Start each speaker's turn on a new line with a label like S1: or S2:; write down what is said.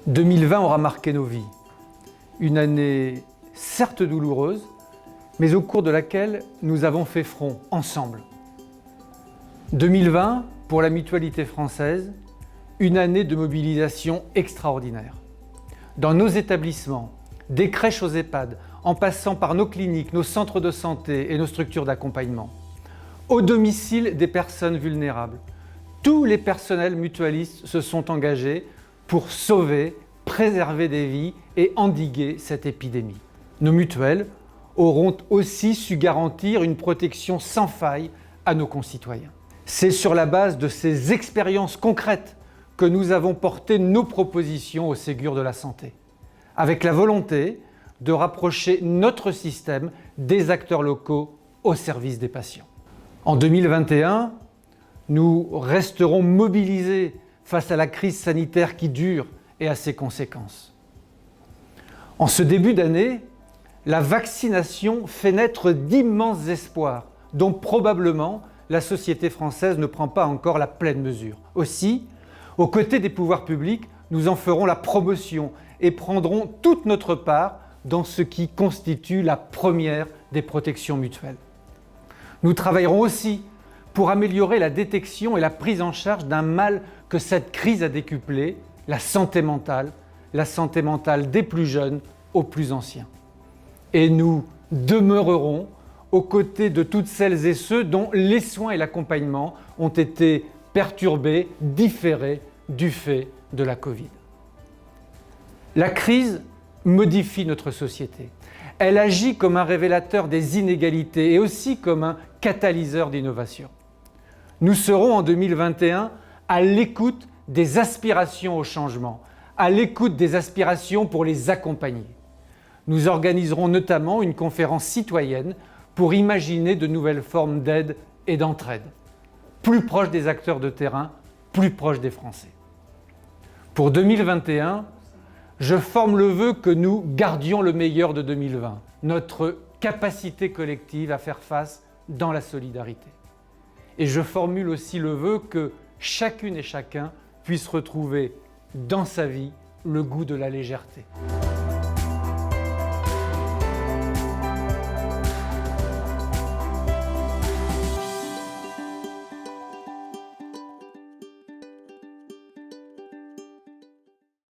S1: 2020 aura marqué nos vies. Une année certes douloureuse, mais au cours de laquelle nous avons fait front ensemble. 2020, pour la Mutualité française, une année de mobilisation extraordinaire. Dans nos établissements, des crèches aux EHPAD, en passant par nos cliniques, nos centres de santé et nos structures d'accompagnement, au domicile des personnes vulnérables, tous les personnels mutualistes se sont engagés pour sauver, préserver des vies et endiguer cette épidémie. Nos mutuelles auront aussi su garantir une protection sans faille à nos concitoyens. C'est sur la base de ces expériences concrètes que nous avons porté nos propositions au Ségur de la santé, avec la volonté de rapprocher notre système des acteurs locaux au service des patients. En 2021, nous resterons mobilisés face à la crise sanitaire qui dure et à ses conséquences. En ce début d'année, la vaccination fait naître d'immenses espoirs dont probablement la société française ne prend pas encore la pleine mesure. Aussi, aux côtés des pouvoirs publics, nous en ferons la promotion et prendrons toute notre part dans ce qui constitue la première des protections mutuelles. Nous travaillerons aussi pour améliorer la détection et la prise en charge d'un mal que cette crise a décuplé, la santé mentale des plus jeunes aux plus anciens. Et nous demeurerons aux côtés de toutes celles et ceux dont les soins et l'accompagnement ont été perturbés, différés du fait de la Covid. La crise modifie notre société. Elle agit comme un révélateur des inégalités et aussi comme un catalyseur d'innovation. Nous serons en 2021 à l'écoute des aspirations au changement, à l'écoute des aspirations pour les accompagner. Nous organiserons notamment une conférence citoyenne pour imaginer de nouvelles formes d'aide et d'entraide, plus proches des acteurs de terrain, plus proches des Français. Pour 2021, je forme le vœu que nous gardions le meilleur de 2020, notre capacité collective à faire face dans la solidarité. Et je formule aussi le vœu que chacune et chacun puisse retrouver dans sa vie le goût de la légèreté.